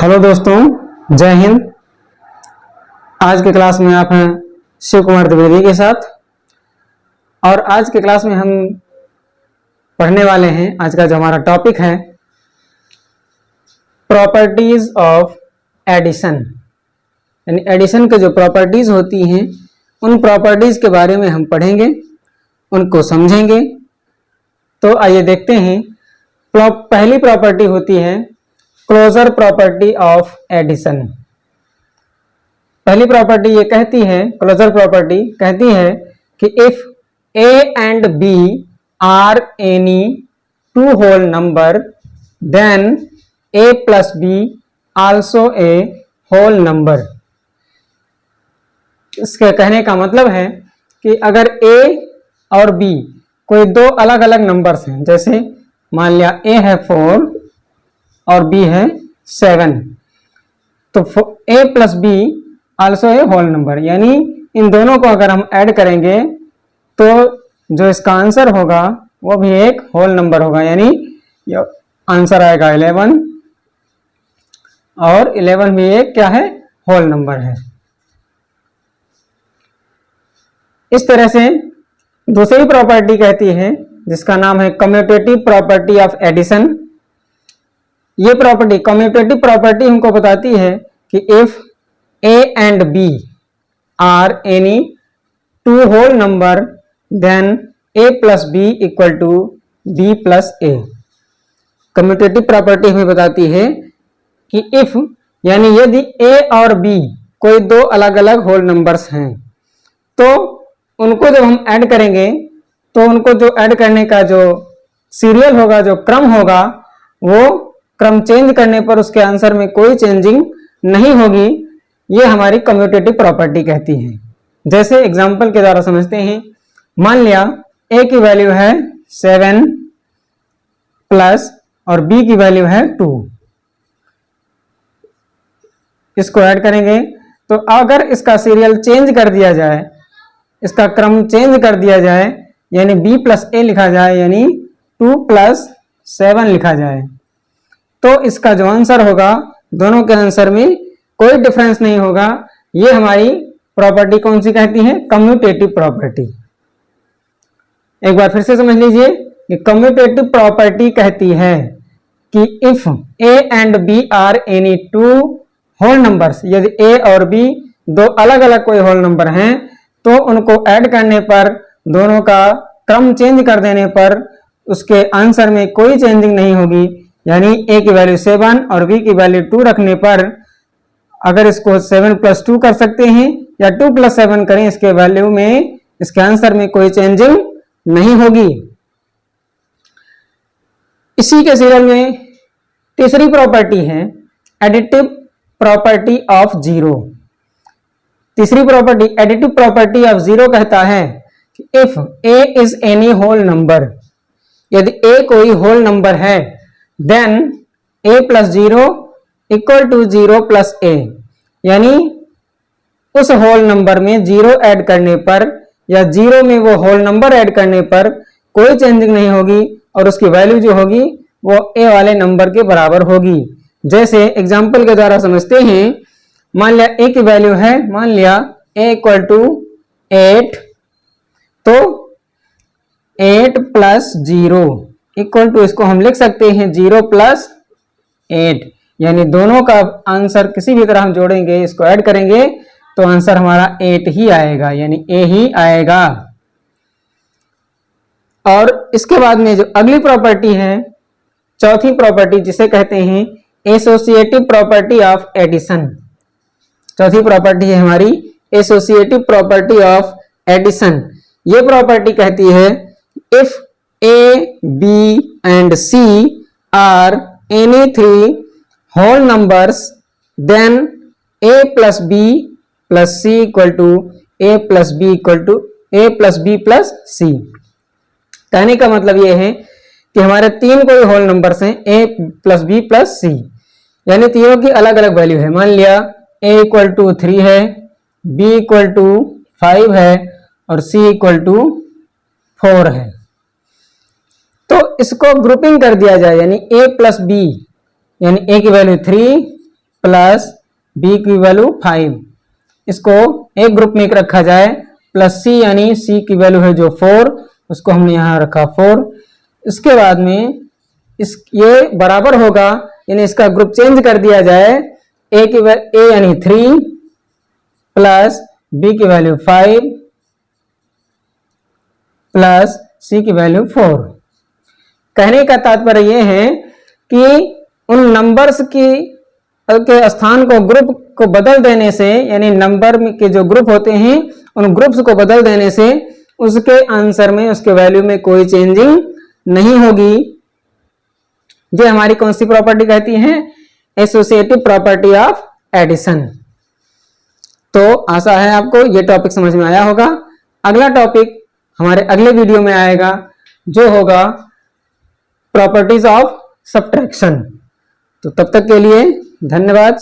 Hello दोस्तों, जय हिंद। आज के क्लास में आप हैं शिव कुमार द्विवेदी के साथ और आज के क्लास में हम पढ़ने वाले हैं। आज का जो हमारा टॉपिक है प्रॉपर्टीज ऑफ एडिशन, यानी एडिशन के जो प्रॉपर्टीज होती हैं उन प्रॉपर्टीज के बारे में हम पढ़ेंगे, उनको समझेंगे। तो आइए देखते हैं। पहली प्रॉपर्टी होती है क्लोजर प्रॉपर्टी ऑफ एडिशन। पहली प्रॉपर्टी ये कहती है, क्लोजर प्रॉपर्टी कहती है कि if A and B are any two whole number then A plus B also a whole number. इसके कहने का मतलब है कि अगर ए और बी कोई दो अलग अलग नंबर्स हैं, जैसे मान लिया ए है 4 और बी है 7, तो a plus B also a whole number, यानी इन दोनों को अगर हम ऐड करेंगे तो जो इसका आंसर होगा वो भी एक होल नंबर होगा, यानी आंसर आएगा 11 और 11 भी एक क्या है, होल नंबर है। इस तरह से दूसरी प्रॉपर्टी कहती है जिसका नाम है कम्यूटेटिव प्रॉपर्टी ऑफ एडिशन। ये प्रॉपर्टी, कम्यूटेटिव प्रॉपर्टी हमको बताती है कि if A and B are any two whole number then A plus B equal to B plus A. Commutative property हमें बताती है कि इफ, यानी यदि ए और बी कोई दो अलग अलग होल नंबर्स हैं तो उनको जब हम ऐड करेंगे तो उनको जो ऐड करने का जो सीरियल होगा, जो क्रम होगा, वो क्रम चेंज करने पर उसके आंसर में कोई चेंजिंग नहीं होगी। ये हमारी कम्यूटेटिव प्रॉपर्टी कहती है। जैसे एग्जांपल के द्वारा समझते हैं। मान लिया a की वैल्यू है 7 प्लस और b की वैल्यू है 2। इसको ऐड करेंगे तो अगर इसका सीरियल चेंज कर दिया जाए, इसका क्रम चेंज कर दिया जाए, यानी b प्लस a लिखा जाए, यानी 2 प्लस 7 लिखा जाए, तो इसका जो आंसर होगा दोनों के आंसर में कोई डिफरेंस नहीं होगा। ये हमारी प्रॉपर्टी कौन सी कहती है, कम्यूटेटिव प्रॉपर्टी। एक बार फिर से समझ लीजिए कि कम्यूटेटिव प्रॉपर्टी कहती है कि if A and B are any two whole numbers, यदि ए और बी दो अलग अलग कोई होल नंबर हैं तो उनको ऐड करने पर, दोनों का क्रम चेंज कर देने पर उसके आंसर में कोई चेंजिंग नहीं होगी। यानी a की वैल्यू 7 और b की वैल्यू 2 रखने पर अगर इसको 7 प्लस 2 कर सकते हैं या 2 प्लस 7 करें, इसके वैल्यू में, इसके आंसर में कोई चेंजिंग नहीं होगी। इसी के सीरियल में तीसरी प्रॉपर्टी है एडिटिव प्रॉपर्टी ऑफ जीरो। तीसरी प्रॉपर्टी एडिटिव प्रॉपर्टी ऑफ जीरो कहता है कि if a is any whole number, यदि a कोई होल नंबर है, then a plus 0 equal to 0 plus a, यानी उस होल नंबर में 0 ऐड करने पर या 0 में वो होल नंबर ऐड करने पर कोई चेंजिंग नहीं होगी और उसकी वैल्यू जो होगी वो a वाले नंबर के बराबर होगी। जैसे एग्जांपल के द्वारा समझते हैं। मान लिया a की वैल्यू है, मान लिया a इक्वल टू 8, तो 8 प्लस 0 इक्वल टू, इसको हम लिख सकते हैं 0 प्लस 8, यानी दोनों का आंसर किसी भी तरह हम जोड़ेंगे, इसको ऐड करेंगे तो आंसर हमारा 8 ही आएगा, यानी a ही आएगा। और इसके बाद में जो अगली प्रॉपर्टी है, चौथी प्रॉपर्टी, जिसे कहते हैं एसोसिएटिव प्रॉपर्टी ऑफ एडिशन। चौथी प्रॉपर्टी है हमारी एसोसिएटिव प्रॉपर्टी ऑफ एडिशन। ये प्रॉपर्टी कहती है if A, B and C are any three whole numbers then A plus B plus C equal to A plus B equal to A plus B plus C। कहने का मतलब ये है कि हमारे तीन कोई होल नंबर्स हैं A plus B plus C, यानी तीनों की अलग अलग वैल्यू है। मान लिया A इक्वल टू 3 है, B इक्वल टू 5 है और C इक्वल टू 4 है, तो इसको ग्रुपिंग कर दिया जाए, यानी a प्लस बी, यानी a की वैल्यू 3, प्लस बी की वैल्यू 5, इसको एक ग्रुप में रखा जाए, प्लस सी यानी सी की वैल्यू है जो 4, उसको हमने यहाँ रखा 4। इसके बाद में ये बराबर होगा, यानी इसका ग्रुप चेंज कर दिया जाए, ए यानी 3 प्लस बी की वैल्यू 5 प्लस सी की वैल्यू 4। कहने का तात्पर्य यह है कि उन नंबर्स के स्थान को, ग्रुप को बदल देने से, यानी नंबर के जो ग्रुप होते हैं उन ग्रुप्स को बदल देने से उसके आंसर में, उसके वैल्यू में कोई चेंजिंग नहीं होगी। ये हमारी कौन सी प्रॉपर्टी कहती है? Associative property of addition. तो आशा है आपको ये टॉपिक समझ में आया होगा। अगला टॉपिक हमारे अगले वीडियो में आएगा, जो होगा प्रॉपर्टीज ऑफ सब्ट्रैक्शन। तो तब तक के लिए धन्यवाद।